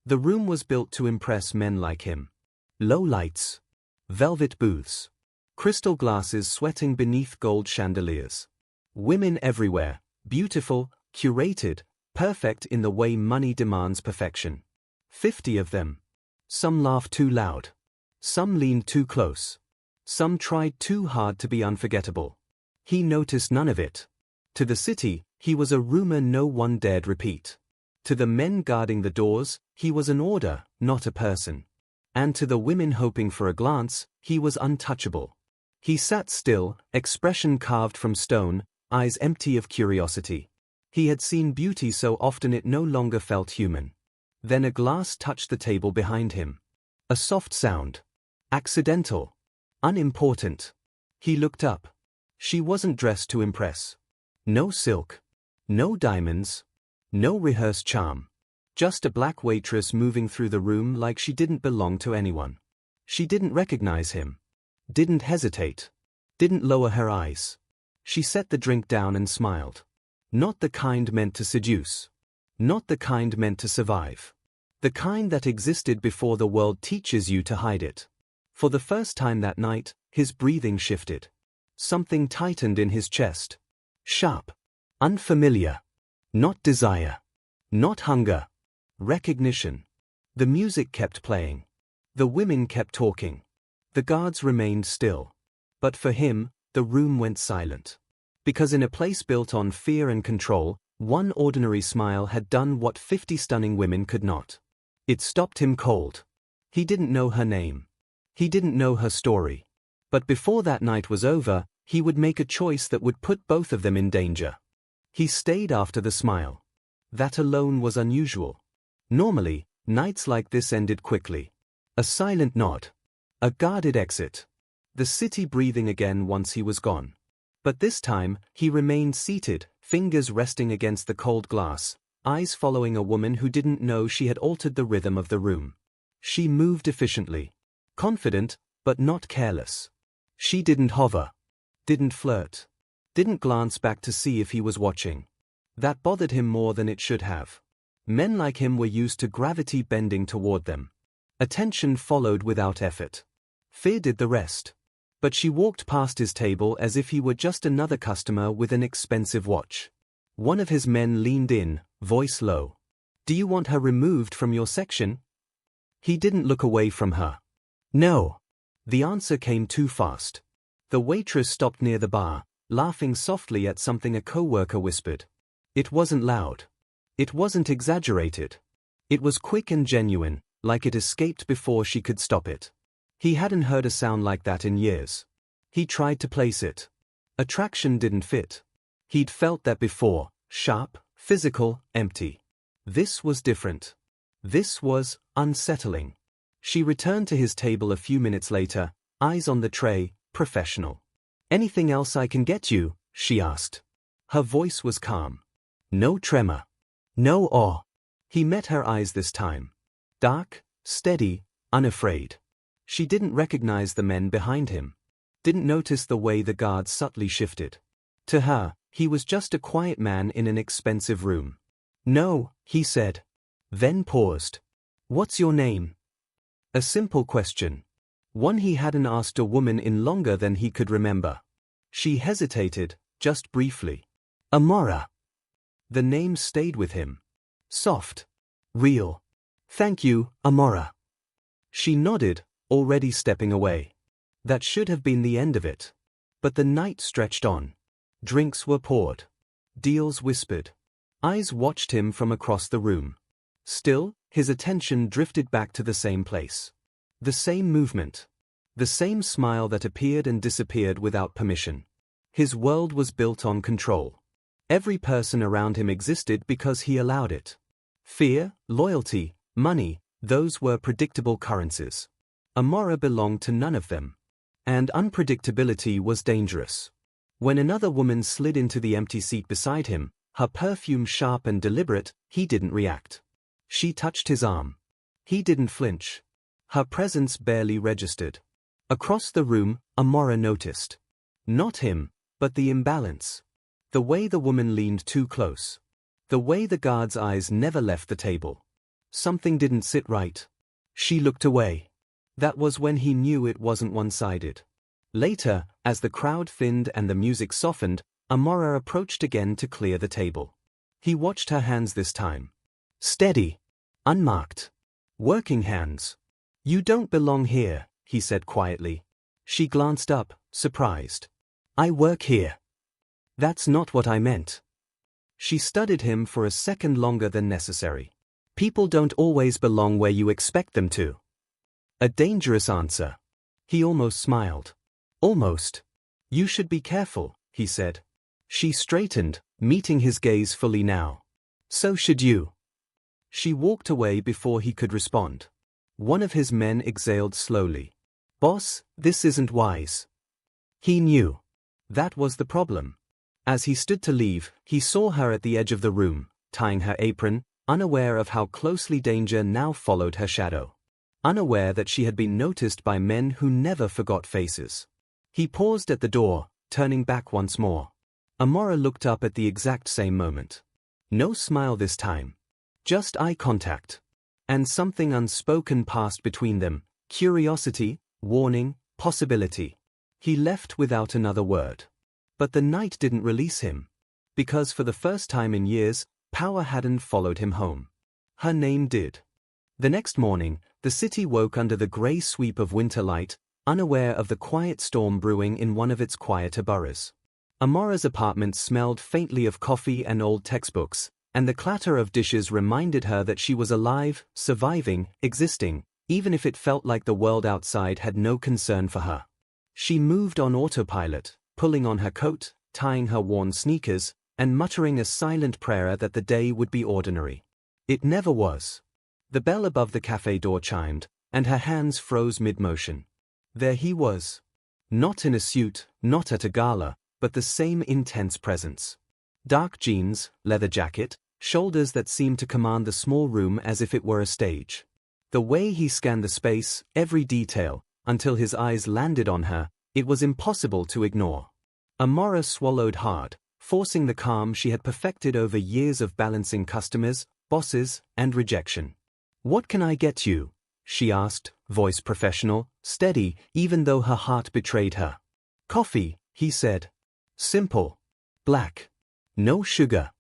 The room was built to impress men like him. Low lights. Velvet booths. Crystal glasses sweating beneath gold chandeliers. Women everywhere, beautiful, curated, perfect in the way money demands perfection. 50 of them. Some laughed too loud. Some leaned too close. Some tried too hard to be unforgettable. He noticed none of it. To the city, he was a rumor no one dared repeat. To the men guarding the doors, he was an order, not a person. And to the women hoping for a glance, he was untouchable. He sat still, expression carved from stone, eyes empty of curiosity. He had seen beauty so often it no longer felt human. Then a glass touched the table behind him. A soft sound. Accidental. Unimportant. He looked up. She wasn't dressed to impress. No silk. No diamonds. No rehearsed charm. Just a black waitress moving through the room like she didn't belong to anyone. She didn't recognize him. Didn't hesitate. Didn't lower her eyes. She set the drink down and smiled. Not the kind meant to seduce. Not the kind meant to survive. The kind that existed before the world teaches you to hide it. For the first time that night, his breathing shifted. Something tightened in his chest. Sharp. Unfamiliar. Not desire. Not hunger. Recognition. The music kept playing. The women kept talking. The guards remained still. But for him, the room went silent. Because in a place built on fear and control, one ordinary smile had done what 50 stunning women could not. It stopped him cold. He didn't know her name. He didn't know her story. But before that night was over, he would make a choice that would put both of them in danger. He stayed after the smile. That alone was unusual. Normally, nights like this ended quickly. A silent nod. A guarded exit. The city breathing again once he was gone. But this time, he remained seated, fingers resting against the cold glass, eyes following a woman who didn't know she had altered the rhythm of the room. She moved efficiently. Confident, but not careless. She didn't hover. Didn't flirt. Didn't glance back to see if he was watching. That bothered him more than it should have. Men like him were used to gravity bending toward them. Attention followed without effort. Fear did the rest. But she walked past his table as if he were just another customer with an expensive watch. One of his men leaned in, voice low. "Do you want her removed from your section?" He didn't look away from her. "No." The answer came too fast. The waitress stopped near the bar, laughing softly at something a coworker whispered. It wasn't loud. It wasn't exaggerated. It was quick and genuine, like it escaped before she could stop it. He hadn't heard a sound like that in years. He tried to place it. Attraction didn't fit. He'd felt that before, sharp, physical, empty. This was different. This was unsettling. She returned to his table a few minutes later, eyes on the tray, professional. "Anything else I can get you?" she asked. Her voice was calm. No tremor. No awe. He met her eyes this time. Dark, steady, unafraid. She didn't recognize the men behind him. Didn't notice the way the guards subtly shifted. To her, he was just a quiet man in an expensive room. "No," he said. Then paused. "What's your name?" A simple question. One he hadn't asked a woman in longer than he could remember. She hesitated, just briefly. "Amora." The name stayed with him. Soft. Real. "Thank you, Amora." She nodded, already stepping away. That should have been the end of it. But the night stretched on. Drinks were poured. Deals whispered. Eyes watched him from across the room. Still, his attention drifted back to the same place. The same movement. The same smile that appeared and disappeared without permission. His world was built on control. Every person around him existed because he allowed it. Fear, loyalty, money, those were predictable currencies. Amora belonged to none of them. And unpredictability was dangerous. When another woman slid into the empty seat beside him, her perfume sharp and deliberate, he didn't react. She touched his arm. He didn't flinch. Her presence barely registered. Across the room, Amora noticed. Not him, but the imbalance. The way the woman leaned too close. The way the guard's eyes never left the table. Something didn't sit right. She looked away. That was when he knew it wasn't one-sided. Later, as the crowd thinned and the music softened, Amora approached again to clear the table. He watched her hands this time. Steady. Unmarked. Working hands. You don't belong here, he said quietly. She glanced up, surprised. I work here. That's not what I meant. She studied him for a second longer than necessary. People don't always belong where you expect them to. A dangerous answer. He almost smiled. Almost. You should be careful, he said. She straightened, meeting his gaze fully now. So should you. She walked away before he could respond. One of his men exhaled slowly. Boss, this isn't wise. He knew. That was the problem. As he stood to leave, he saw her at the edge of the room, tying her apron, unaware of how closely danger now followed her shadow. Unaware that she had been noticed by men who never forgot faces. He paused at the door, turning back once more. Amora looked up at the exact same moment. No smile this time. Just eye contact. And something unspoken passed between them, curiosity, warning, possibility. He left without another word. But the night didn't release him. Because for the first time in years, power hadn't followed him home. Her name did. The next morning, the city woke under the grey sweep of winter light, unaware of the quiet storm brewing in one of its quieter boroughs. Amora's apartment smelled faintly of coffee and old textbooks, and the clatter of dishes reminded her that she was alive, surviving, existing, even if it felt like the world outside had no concern for her. She moved on autopilot, pulling on her coat, tying her worn sneakers, and muttering a silent prayer that the day would be ordinary. It never was. The bell above the cafe door chimed, and her hands froze mid-motion. There he was. Not in a suit, not at a gala, but the same intense presence. Dark jeans, leather jacket, shoulders that seemed to command the small room as if it were a stage. The way he scanned the space, every detail, until his eyes landed on her, it was impossible to ignore. Amora swallowed hard, forcing the calm she had perfected over years of balancing customers, bosses, and rejection. What can I get you? She asked, voice professional, steady, even though her heart betrayed her. Coffee, he said. Simple. Black. No sugar.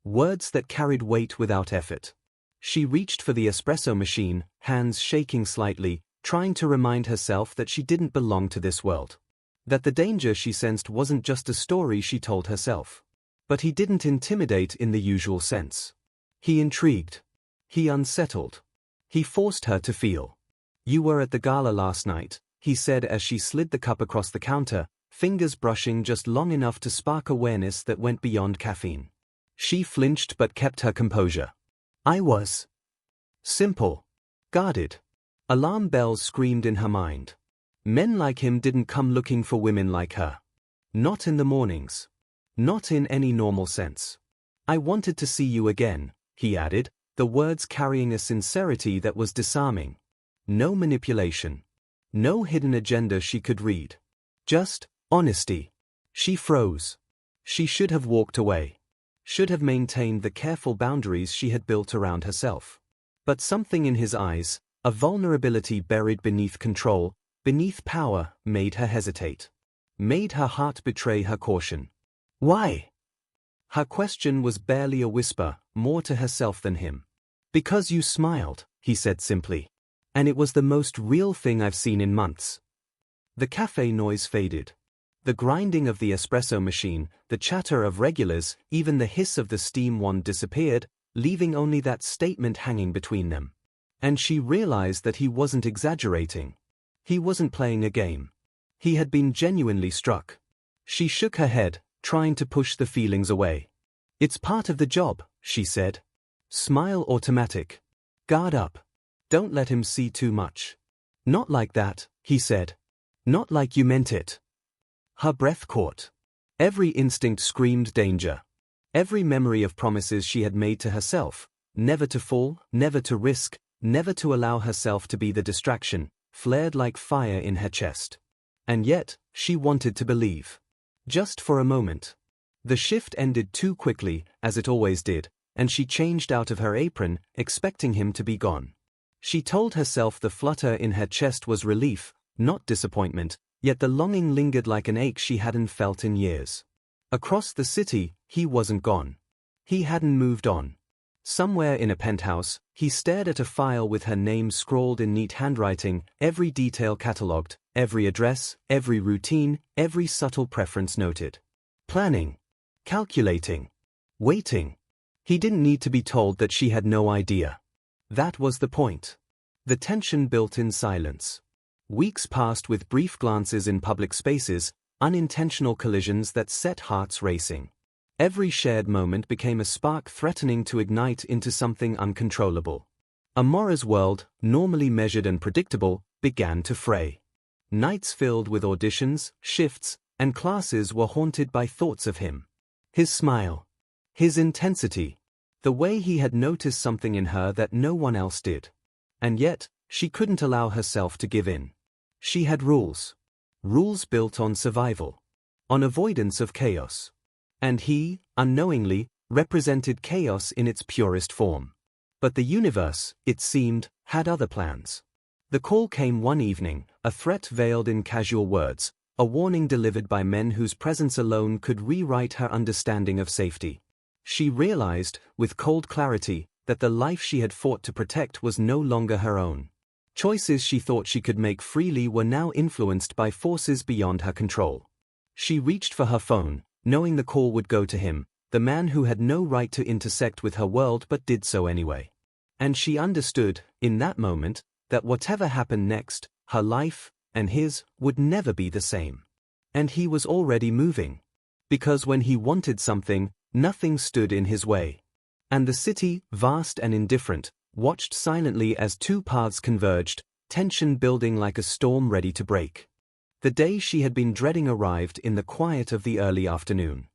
Words that carried weight without effort. She reached for the espresso machine, hands shaking slightly, trying to remind herself that she didn't belong to this world. That the danger she sensed wasn't just a story she told herself. But he didn't intimidate in the usual sense. He intrigued. He unsettled. He forced her to feel. You were at the gala last night, he said as she slid the cup across the counter, fingers brushing just long enough to spark awareness that went beyond caffeine. She flinched but kept her composure. I was. Simple. Guarded. Alarm bells screamed in her mind. Men like him didn't come looking for women like her. Not in the mornings. Not in any normal sense. I wanted to see you again, he added, the words carrying a sincerity that was disarming. No manipulation. No hidden agenda she could read. Just honesty. She froze. She should have walked away. Should have maintained the careful boundaries she had built around herself. But something in his eyes, a vulnerability buried beneath control, beneath power, made her hesitate. Made her heart betray her caution. Why? Her question was barely a whisper, more to herself than him. Because you smiled, he said simply. And it was the most real thing I've seen in months. The cafe noise faded. The grinding of the espresso machine, the chatter of regulars, even the hiss of the steam wand disappeared, leaving only that statement hanging between them. And she realized that he wasn't exaggerating. He wasn't playing a game. He had been genuinely struck. She shook her head, trying to push the feelings away. It's part of the job, she said. Smile automatic. Guard up. Don't let him see too much. Not like that, he said. Not like you meant it. Her breath caught. Every instinct screamed danger. Every memory of promises she had made to herself, never to fall, never to risk, never to allow herself to be the distraction, flared like fire in her chest. And yet, she wanted to believe. Just for a moment. The shift ended too quickly, as it always did, and she changed out of her apron, expecting him to be gone. She told herself the flutter in her chest was relief, not disappointment, yet the longing lingered like an ache she hadn't felt in years. Across the city, he wasn't gone. He hadn't moved on. Somewhere in a penthouse, he stared at a file with her name scrawled in neat handwriting, every detail catalogued, every address, every routine, every subtle preference noted. Planning. Calculating. Waiting. He didn't need to be told that she had no idea. That was the point. The tension built in silence. Weeks passed with brief glances in public spaces, unintentional collisions that set hearts racing. Every shared moment became a spark threatening to ignite into something uncontrollable. Amora's world, normally measured and predictable, began to fray. Nights filled with auditions, shifts, and classes were haunted by thoughts of him. His smile. His intensity. The way he had noticed something in her that no one else did. And yet, she couldn't allow herself to give in. She had rules. Rules built on survival. On avoidance of chaos. And he, unknowingly, represented chaos in its purest form. But the universe, it seemed, had other plans. The call came one evening, a threat veiled in casual words, a warning delivered by men whose presence alone could rewrite her understanding of safety. She realized, with cold clarity, that the life she had fought to protect was no longer her own. Choices she thought she could make freely were now influenced by forces beyond her control. She reached for her phone, knowing the call would go to him, the man who had no right to intersect with her world but did so anyway. And she understood, in that moment, that whatever happened next, her life, and his, would never be the same. And he was already moving. Because when he wanted something, nothing stood in his way. And the city, vast and indifferent, watched silently as two paths converged, tension building like a storm ready to break. The day she had been dreading arrived in the quiet of the early afternoon.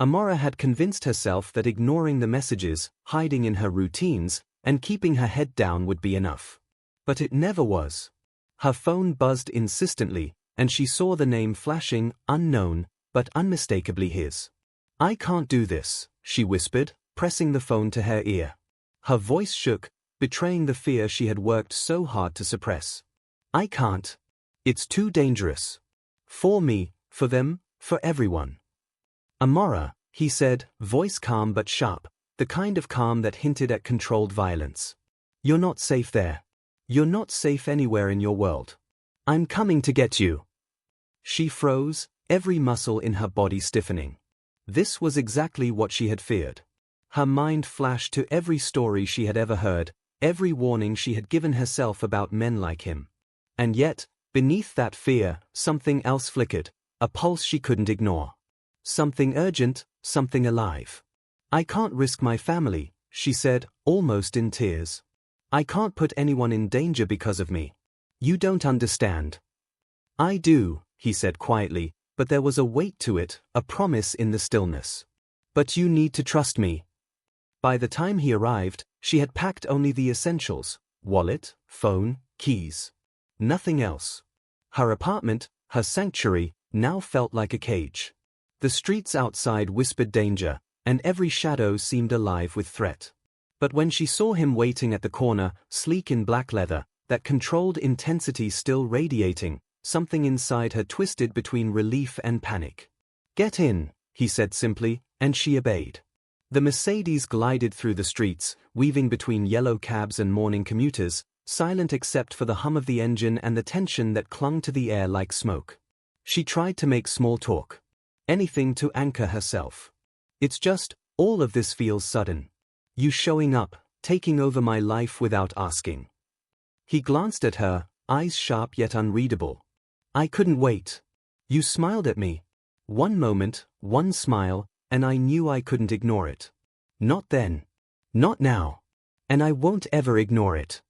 Amora had convinced herself that ignoring the messages, hiding in her routines, and keeping her head down would be enough. But it never was. Her phone buzzed insistently, and she saw the name flashing, unknown, but unmistakably his. "I can't do this," she whispered, pressing the phone to her ear. Her voice shook, betraying the fear she had worked so hard to suppress. "I can't. It's too dangerous. For me, for them, for everyone." "Amora," he said, voice calm but sharp, the kind of calm that hinted at controlled violence. "You're not safe there. You're not safe anywhere in your world. I'm coming to get you." She froze, every muscle in her body stiffening. This was exactly what she had feared. Her mind flashed to every story she had ever heard, every warning she had given herself about men like him. And yet, beneath that fear, something else flickered, a pulse she couldn't ignore. Something urgent, something alive. "I can't risk my family," she said, almost in tears. "I can't put anyone in danger because of me. You don't understand." "I do," he said quietly, but there was a weight to it, a promise in the stillness. "But you need to trust me." By the time he arrived, she had packed only the essentials: wallet, phone, keys. Nothing else. Her apartment, her sanctuary, now felt like a cage. The streets outside whispered danger, and every shadow seemed alive with threat. But when she saw him waiting at the corner, sleek in black leather, that controlled intensity still radiating, something inside her twisted between relief and panic. "Get in," he said simply, and she obeyed. The Mercedes glided through the streets, weaving between yellow cabs and morning commuters, silent except for the hum of the engine and the tension that clung to the air like smoke. She tried to make small talk. Anything to anchor herself. "It's just, all of this feels sudden. You showing up, taking over my life without asking." He glanced at her, eyes sharp yet unreadable. "I couldn't wait. You smiled at me. One moment, one smile, and I knew I couldn't ignore it. Not then. Not now. And I won't ever ignore it."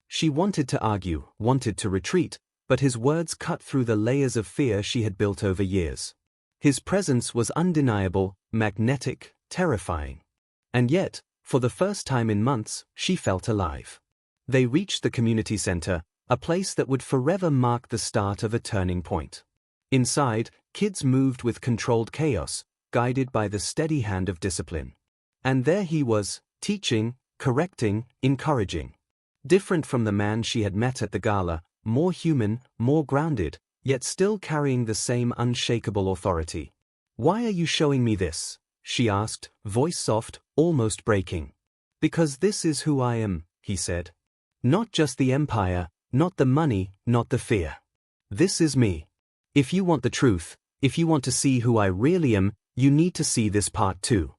She wanted to argue, wanted to retreat, but his words cut through the layers of fear she had built over years. His presence was undeniable, magnetic, terrifying. And yet, for the first time in months, she felt alive. They reached the community center, a place that would forever mark the start of a turning point. Inside, kids moved with controlled chaos, guided by the steady hand of discipline. And there he was, teaching, correcting, encouraging. Different from the man she had met at the gala, more human, more grounded, yet still carrying the same unshakable authority. "Why are you showing me this?" she asked, voice soft, almost breaking. "Because this is who I am," he said. "Not just the empire, not the money, not the fear. This is me. If you want the truth, if you want to see who I really am, you need to see this part too."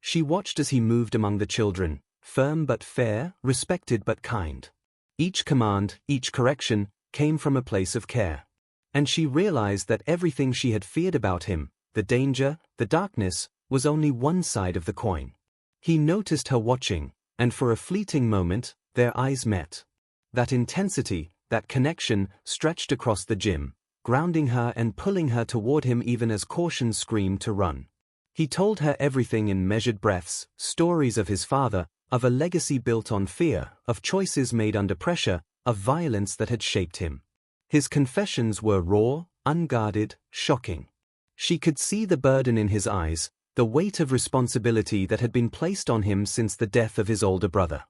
She watched as he moved among the children, firm but fair, respected but kind. Each command, each correction, came from a place of care. And she realized that everything she had feared about him, the danger, the darkness, was only one side of the coin. He noticed her watching, and for a fleeting moment, their eyes met. That intensity, that connection, stretched across the gym, grounding her and pulling her toward him even as caution screamed to run. He told her everything in measured breaths, stories of his father, of a legacy built on fear, of choices made under pressure, of violence that had shaped him. His confessions were raw, unguarded, shocking. She could see the burden in his eyes, the weight of responsibility that had been placed on him since the death of his older brother.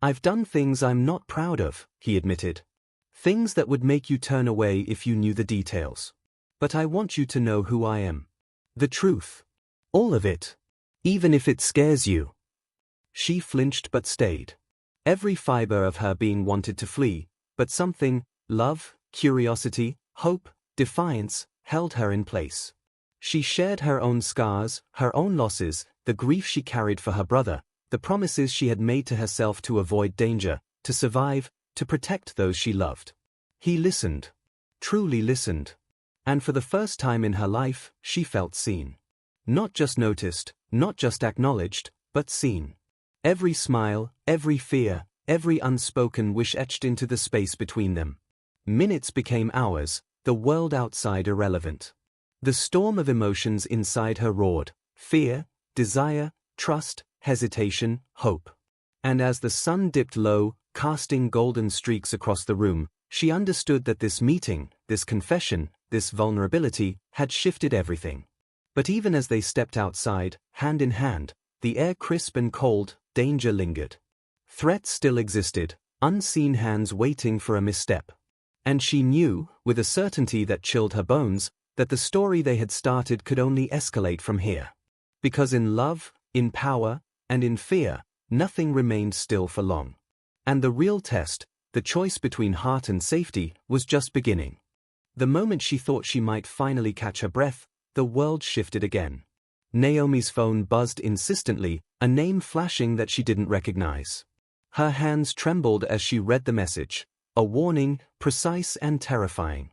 "I've done things I'm not proud of," he admitted. "Things that would make you turn away if you knew the details. But I want you to know who I am. The truth. All of it. Even if it scares you." She flinched but stayed. Every fiber of her being wanted to flee, but something, love, curiosity, hope, defiance, held her in place. She shared her own scars, her own losses, the grief she carried for her brother, the promises she had made to herself to avoid danger, to survive, to protect those she loved. He listened. Truly listened. And for the first time in her life, she felt seen. Not just noticed, not just acknowledged, but seen. Every smile, every fear, every unspoken wish etched into the space between them. Minutes became hours, the world outside irrelevant. The storm of emotions inside her roared: fear, desire, trust, hesitation, hope. And as the sun dipped low, casting golden streaks across the room, she understood that this meeting, this confession, this vulnerability, had shifted everything. But even as they stepped outside, hand in hand, the air crisp and cold, danger lingered. Threat still existed, unseen hands waiting for a misstep. And she knew, with a certainty that chilled her bones, that the story they had started could only escalate from here. Because in love, in power, and in fear, nothing remained still for long. And the real test, the choice between heart and safety, was just beginning. The moment she thought she might finally catch her breath, the world shifted again. Naomi's phone buzzed insistently, a name flashing that she didn't recognize. Her hands trembled as she read the message. A warning, precise and terrifying.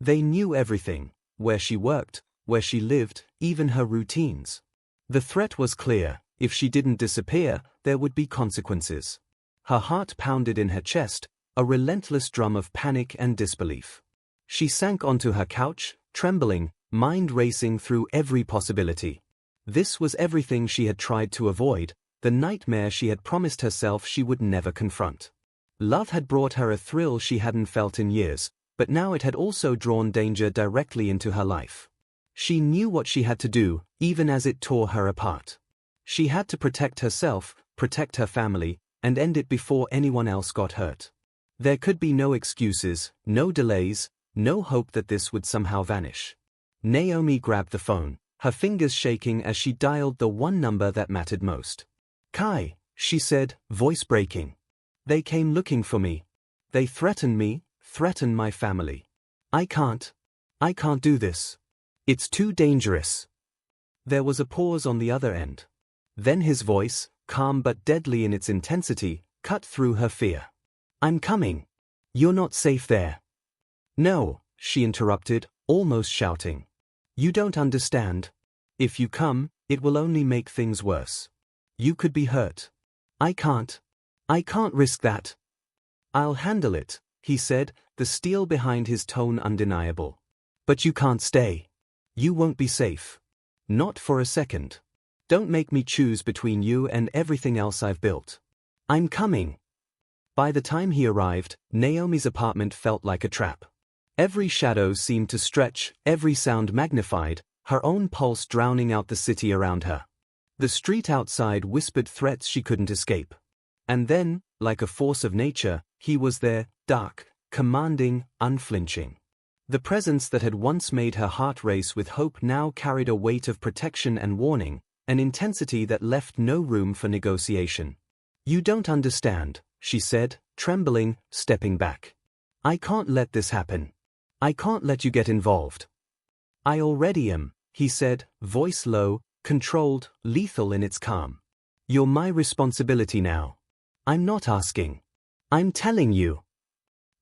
They knew everything, where she worked, where she lived, even her routines. The threat was clear: if she didn't disappear, there would be consequences. Her heart pounded in her chest, a relentless drum of panic and disbelief. She sank onto her couch, trembling, mind racing through every possibility. This was everything she had tried to avoid, the nightmare she had promised herself she would never confront. Love had brought her a thrill she hadn't felt in years, but now it had also drawn danger directly into her life. She knew what she had to do, even as it tore her apart. She had to protect herself, protect her family, and end it before anyone else got hurt. There could be no excuses, no delays, no hope that this would somehow vanish. Naomi grabbed the phone, her fingers shaking as she dialed the one number that mattered most. "Kai," she said, voice breaking. "They came looking for me. They threatened me, threatened my family. I can't do this. It's too dangerous." There was a pause on the other end. Then his voice, calm but deadly in its intensity, cut through her fear. "I'm coming. You're not safe there." "No," she interrupted, almost shouting. "You don't understand. If you come, it will only make things worse. You could be hurt. I can't risk that." "I'll handle it," he said, the steel behind his tone undeniable. "But you can't stay. You won't be safe. Not for a second. Don't make me choose between you and everything else I've built. I'm coming." By the time he arrived, Naomi's apartment felt like a trap. Every shadow seemed to stretch, every sound magnified, her own pulse drowning out the city around her. The street outside whispered threats she couldn't escape. And then, like a force of nature, he was there, dark, commanding, unflinching. The presence that had once made her heart race with hope now carried a weight of protection and warning, an intensity that left no room for negotiation. "You don't understand," she said, trembling, stepping back. "I can't let this happen. I can't let you get involved." "I already am," he said, voice low, controlled, lethal in its calm. "You're my responsibility now. I'm not asking. I'm telling you."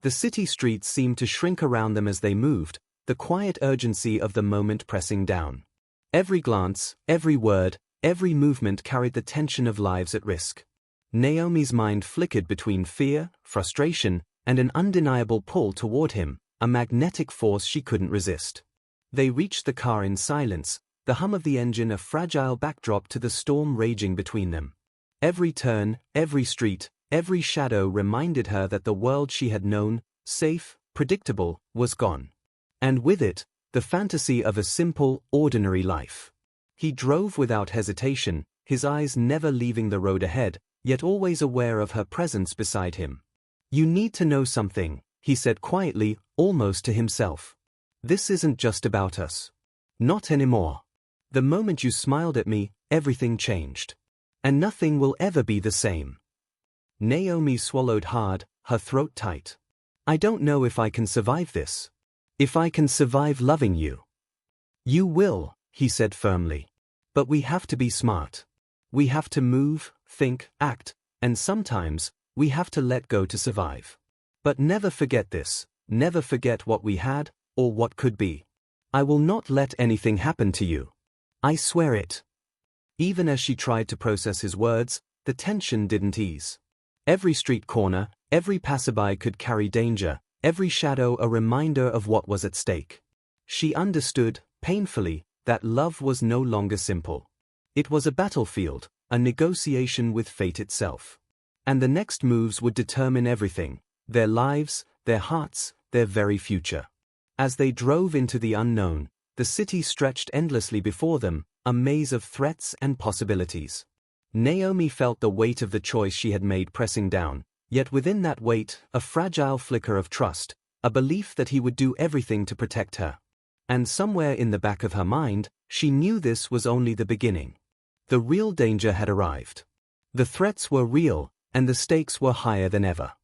The city streets seemed to shrink around them as they moved, the quiet urgency of the moment pressing down. Every glance, every word, every movement carried the tension of lives at risk. Naomi's mind flickered between fear, frustration, and an undeniable pull toward him, a magnetic force she couldn't resist. They reached the car in silence, the hum of the engine a fragile backdrop to the storm raging between them. Every turn, every street, every shadow reminded her that the world she had known, safe, predictable, was gone. And with it, the fantasy of a simple, ordinary life. He drove without hesitation, his eyes never leaving the road ahead, yet always aware of her presence beside him. "You need to know something," he said quietly, almost to himself. "This isn't just about us. Not anymore. The moment you smiled at me, everything changed. And nothing will ever be the same." Naomi swallowed hard, her throat tight. "I don't know if I can survive this. If I can survive loving you." "You will," he said firmly. "But we have to be smart. We have to move, think, act, and sometimes, we have to let go to survive. But never forget this, never forget what we had, or what could be. I will not let anything happen to you. I swear it." Even as she tried to process his words, the tension didn't ease. Every street corner, every passerby could carry danger, every shadow a reminder of what was at stake. She understood, painfully, that love was no longer simple. It was a battlefield, a negotiation with fate itself. And the next moves would determine everything, their lives, their hearts, their very future. As they drove into the unknown, the city stretched endlessly before them, a maze of threats and possibilities. Naomi felt the weight of the choice she had made pressing down, yet within that weight, a fragile flicker of trust, a belief that he would do everything to protect her. And somewhere in the back of her mind, she knew this was only the beginning. The real danger had arrived. The threats were real, and the stakes were higher than ever.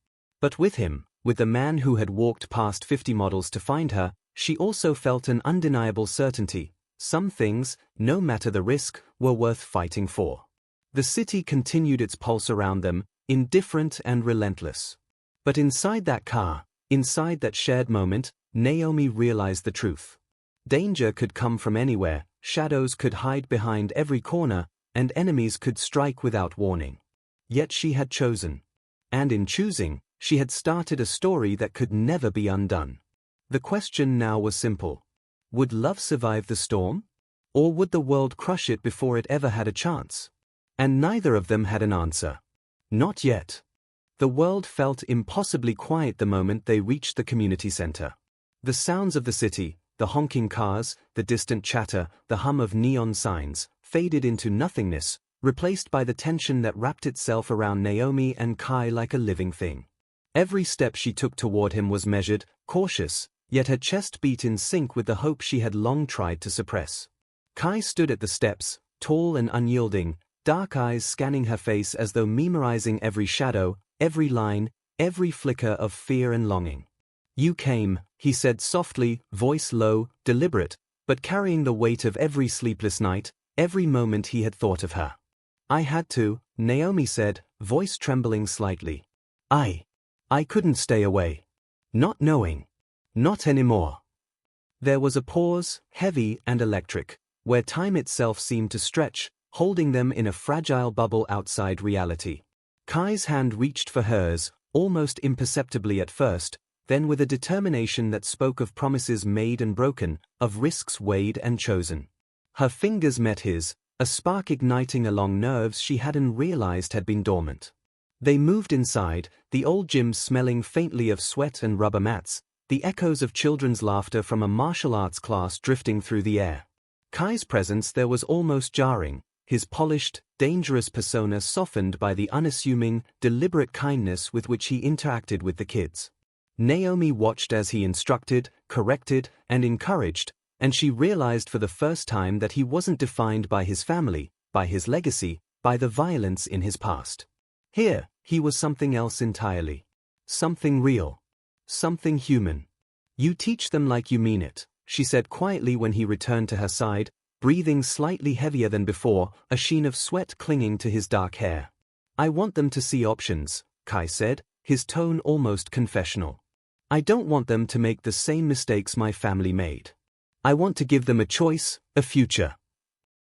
But with him, with the man who had walked past 50 models to find her, she also felt an undeniable certainty. Some things, no matter the risk, were worth fighting for. The city continued its pulse around them, indifferent and relentless. But inside that car, inside that shared moment, Naomi realized the truth. Danger could come from anywhere, shadows could hide behind every corner, and enemies could strike without warning. Yet she had chosen. And in choosing, she had started a story that could never be undone. The question now was simple. Would love survive the storm? Or would the world crush it before it ever had a chance? And neither of them had an answer. Not yet. The world felt impossibly quiet the moment they reached the community center. The sounds of the city, the honking cars, the distant chatter, the hum of neon signs, faded into nothingness, replaced by the tension that wrapped itself around Naomi and Kai like a living thing. Every step she took toward him was measured, cautious, yet her chest beat in sync with the hope she had long tried to suppress. Kai stood at the steps, tall and unyielding, dark eyes scanning her face as though memorizing every shadow, every line, every flicker of fear and longing. "You came," he said softly, voice low, deliberate, but carrying the weight of every sleepless night, every moment he had thought of her. "I had to," Naomi said, voice trembling slightly. I couldn't stay away. Not knowing. Not anymore." There was a pause, heavy and electric, where time itself seemed to stretch, holding them in a fragile bubble outside reality. Kai's hand reached for hers, almost imperceptibly at first, then with a determination that spoke of promises made and broken, of risks weighed and chosen. Her fingers met his, a spark igniting along nerves she hadn't realized had been dormant. They moved inside, the old gym smelling faintly of sweat and rubber mats, the echoes of children's laughter from a martial arts class drifting through the air. Kai's presence there was almost jarring, his polished, dangerous persona softened by the unassuming, deliberate kindness with which he interacted with the kids. Naomi watched as he instructed, corrected, and encouraged, and she realized for the first time that he wasn't defined by his family, by his legacy, by the violence in his past. Here, he was something else entirely. Something real. Something human. "You teach them like you mean it," she said quietly when he returned to her side, breathing slightly heavier than before, a sheen of sweat clinging to his dark hair. "I want them to see options," Kai said, his tone almost confessional. "I don't want them to make the same mistakes my family made. I want to give them a choice, a future."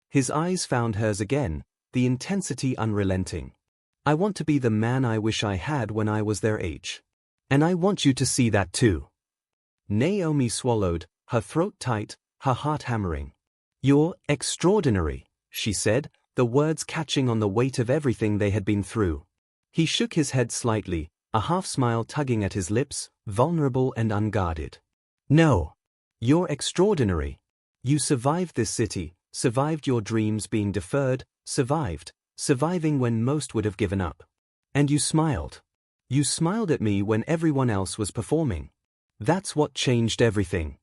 His eyes found hers again, the intensity unrelenting. "I want to be the man I wish I had when I was their age. And I want you to see that too." Naomi swallowed, her throat tight, her heart hammering. "You're extraordinary," she said, the words catching on the weight of everything they had been through. He shook his head slightly, a half-smile tugging at his lips, vulnerable and unguarded. "No. You're extraordinary. You survived this city, survived your dreams being deferred, surviving when most would have given up. And you smiled. You smiled at me when everyone else was performing. That's what changed everything."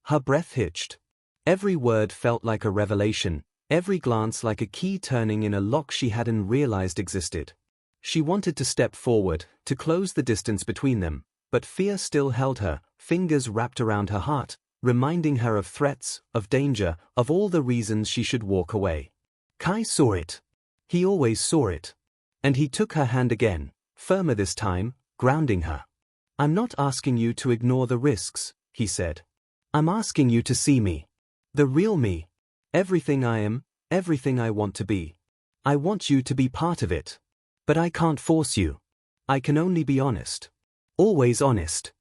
Her breath hitched. Every word felt like a revelation, every glance like a key turning in a lock she hadn't realized existed. She wanted to step forward, to close the distance between them, but fear still held her, fingers wrapped around her heart, reminding her of threats, of danger, of all the reasons she should walk away. Kai saw it. He always saw it. And he took her hand again, firmer this time, grounding her. "I'm not asking you to ignore the risks," he said. "I'm asking you to see me. The real me. Everything I am, everything I want to be. I want you to be part of it. But I can't force you. I can only be honest. Always honest."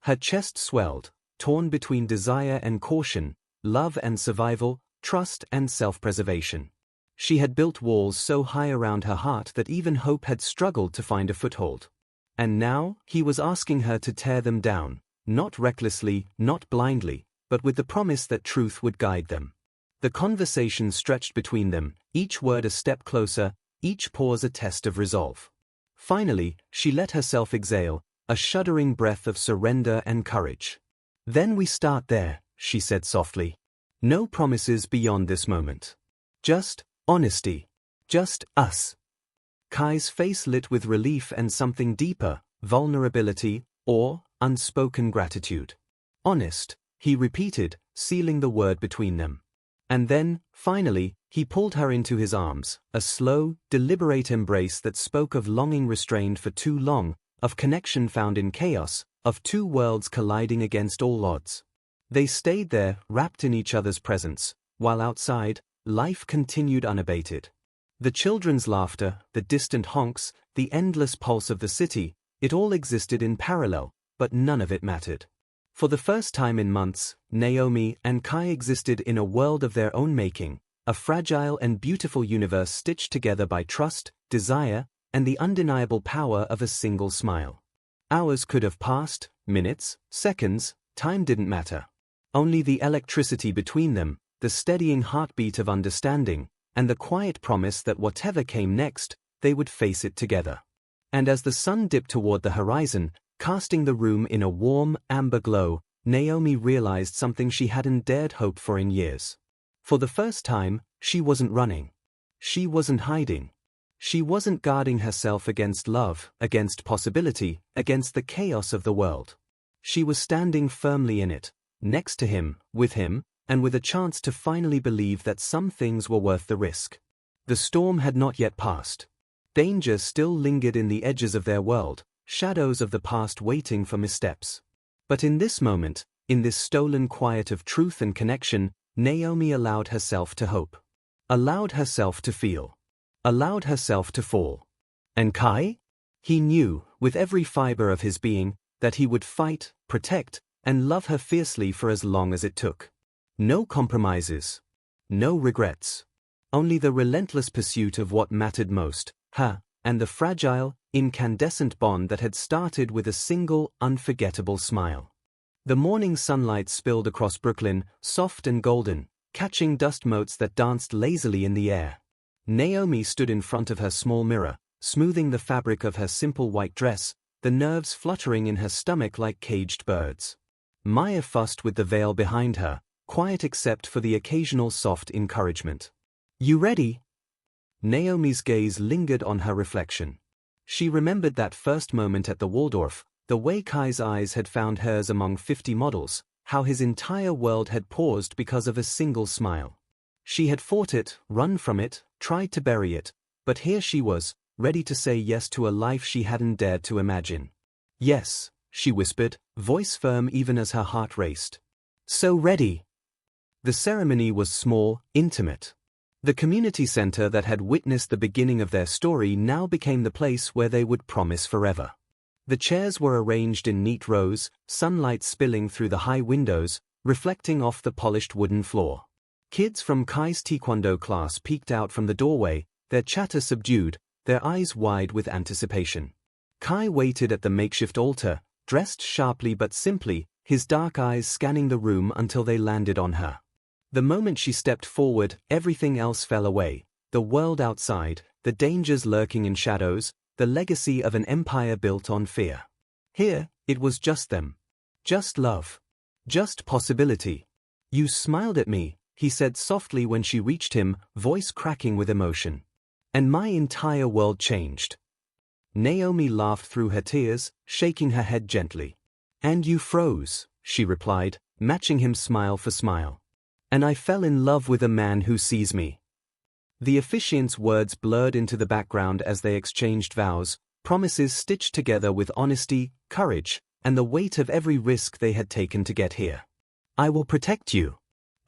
Her chest swelled, torn between desire and caution, love and survival, trust and self-preservation. She had built walls so high around her heart that even hope had struggled to find a foothold. And now, he was asking her to tear them down, not recklessly, not blindly, but with the promise that truth would guide them. The conversation stretched between them, each word a step closer, each pause a test of resolve. Finally, she let herself exhale, a shuddering breath of surrender and courage. "Then we start there," she said softly. "No promises beyond this moment. Just honesty. Just us." Kai's face lit with relief and something deeper, vulnerability, or unspoken gratitude. "Honest," he repeated, sealing the word between them. And then, finally, he pulled her into his arms, a slow, deliberate embrace that spoke of longing restrained for too long, of connection found in chaos, of two worlds colliding against all odds. They stayed there, wrapped in each other's presence, while outside, life continued unabated. The children's laughter, the distant honks, the endless pulse of the city, it all existed in parallel, but none of it mattered. For the first time in months, Naomi and Kai existed in a world of their own making, a fragile and beautiful universe stitched together by trust, desire, and the undeniable power of a single smile. Hours could have passed, minutes, seconds, time didn't matter. Only the electricity between them, the steadying heartbeat of understanding, and the quiet promise that whatever came next, they would face it together. And as the sun dipped toward the horizon, casting the room in a warm, amber glow, Naomi realized something she hadn't dared hope for in years. For the first time, she wasn't running. She wasn't hiding. She wasn't guarding herself against love, against possibility, against the chaos of the world. She was standing firmly in it, next to him, and with a chance to finally believe that some things were worth the risk. The storm had not yet passed. Danger still lingered in the edges of their world, shadows of the past waiting for missteps. But in this moment, in this stolen quiet of truth and connection, Naomi allowed herself to hope. Allowed herself to feel. Allowed herself to fall. And Kai? He knew, with every fiber of his being, that he would fight, protect, and love her fiercely for as long as it took. No compromises. No regrets. Only the relentless pursuit of what mattered most, her, and the fragile, incandescent bond that had started with a single, unforgettable smile. The morning sunlight spilled across Brooklyn, soft and golden, catching dust motes that danced lazily in the air. Naomi stood in front of her small mirror, smoothing the fabric of her simple white dress, the nerves fluttering in her stomach like caged birds. Maya fussed with the veil behind her, quiet except for the occasional soft encouragement. "You ready?" Naomi's gaze lingered on her reflection. She remembered that first moment at the Waldorf, the way Kai's eyes had found hers among 50 models, how his entire world had paused because of a single smile. She had fought it, run from it, tried to bury it, but here she was, ready to say yes to a life she hadn't dared to imagine. "Yes," she whispered, voice firm even as her heart raced. "So ready." The ceremony was small, intimate. The community center that had witnessed the beginning of their story now became the place where they would promise forever. The chairs were arranged in neat rows, sunlight spilling through the high windows, reflecting off the polished wooden floor. Kids from Kai's taekwondo class peeked out from the doorway, their chatter subdued, their eyes wide with anticipation. Kai waited at the makeshift altar, dressed sharply but simply, his dark eyes scanning the room until they landed on her. The moment she stepped forward, everything else fell away, the world outside, the dangers lurking in shadows, the legacy of an empire built on fear. Here, it was just them. Just love. Just possibility. "You smiled at me," he said softly when she reached him, voice cracking with emotion. "And my entire world changed." Naomi laughed through her tears, shaking her head gently. "And you froze," she replied, matching him smile for smile. "And I fell in love with a man who sees me." The officiant's words blurred into the background as they exchanged vows, promises stitched together with honesty, courage, and the weight of every risk they had taken to get here. "I will protect you.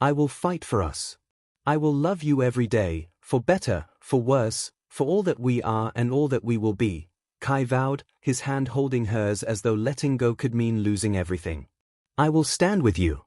I will fight for us. I will love you every day, for better, for worse, for all that we are and all that we will be," Kai vowed, his hand holding hers as though letting go could mean losing everything. "I will stand with you.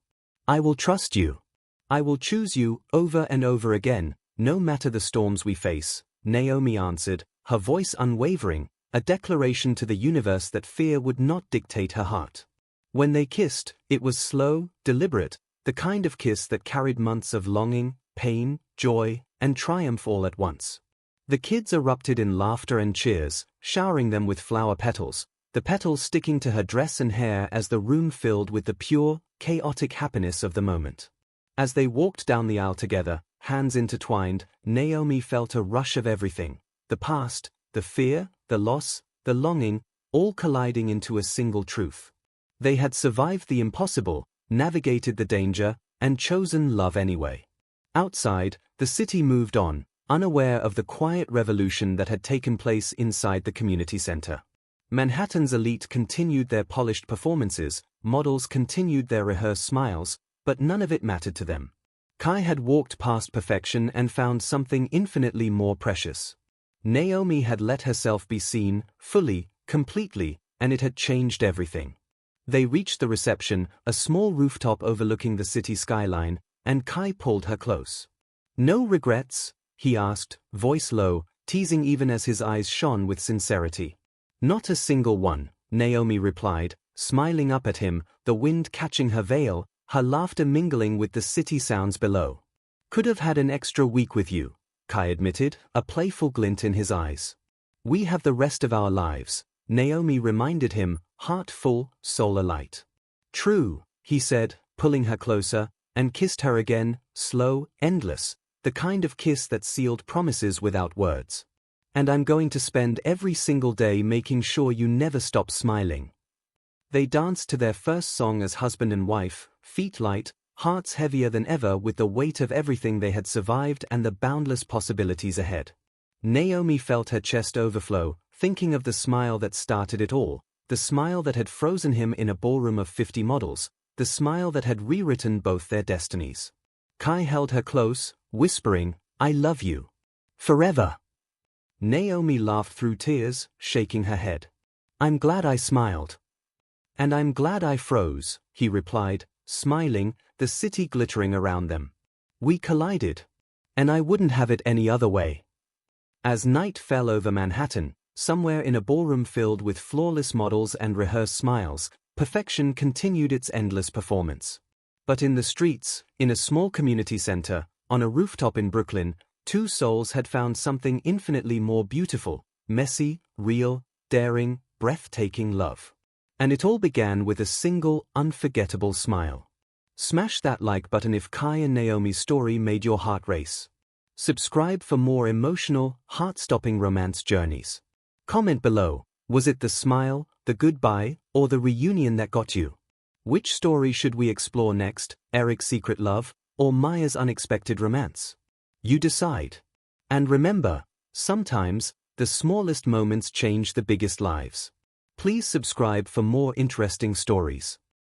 I will trust you. I will choose you, over and over again, no matter the storms we face," Naomi answered, her voice unwavering, a declaration to the universe that fear would not dictate her heart. When they kissed, it was slow, deliberate, the kind of kiss that carried months of longing, pain, joy, and triumph all at once. The kids erupted in laughter and cheers, showering them with flower petals, the petals sticking to her dress and hair as the room filled with the pure, chaotic happiness of the moment. As they walked down the aisle together, hands intertwined, Naomi felt a rush of everything, the past, the fear, the loss, the longing, all colliding into a single truth. They had survived the impossible, navigated the danger, and chosen love anyway. Outside, the city moved on, unaware of the quiet revolution that had taken place inside the community center. Manhattan's elite continued their polished performances, models continued their rehearsed smiles, but none of it mattered to them. Kai had walked past perfection and found something infinitely more precious. Naomi had let herself be seen, fully, completely, and it had changed everything. They reached the reception, a small rooftop overlooking the city skyline, and Kai pulled her close. "No regrets?" he asked, voice low, teasing even as his eyes shone with sincerity. "Not a single one," Naomi replied, smiling up at him, the wind catching her veil, her laughter mingling with the city sounds below. "Could have had an extra week with you," Kai admitted, a playful glint in his eyes. "We have the rest of our lives," Naomi reminded him, heart full, soul alight. "True," he said, pulling her closer, and kissed her again, slow, endless, the kind of kiss that sealed promises without words. "And I'm going to spend every single day making sure you never stop smiling." They danced to their first song as husband and wife, feet light, hearts heavier than ever with the weight of everything they had survived and the boundless possibilities ahead. Naomi felt her chest overflow, thinking of the smile that started it all, the smile that had frozen him in a ballroom of 50 models, the smile that had rewritten both their destinies. Kai held her close, whispering, "I love you. Forever." Naomi laughed through tears, shaking her head. "I'm glad I smiled." "And I'm glad I froze," he replied, smiling, the city glittering around them. "We collided. And I wouldn't have it any other way." As night fell over Manhattan, somewhere in a ballroom filled with flawless models and rehearsed smiles, perfection continued its endless performance. But in the streets, in a small community center, on a rooftop in Brooklyn, two souls had found something infinitely more beautiful, messy, real, daring, breathtaking love. And it all began with a single, unforgettable smile. Smash that like button if Kai and Naomi's story made your heart race. Subscribe for more emotional, heart-stopping romance journeys. Comment below, was it the smile, the goodbye, or the reunion that got you? Which story should we explore next, Eric's secret love, or Maya's unexpected romance? You decide. And remember, sometimes, the smallest moments change the biggest lives. Please subscribe for more interesting stories.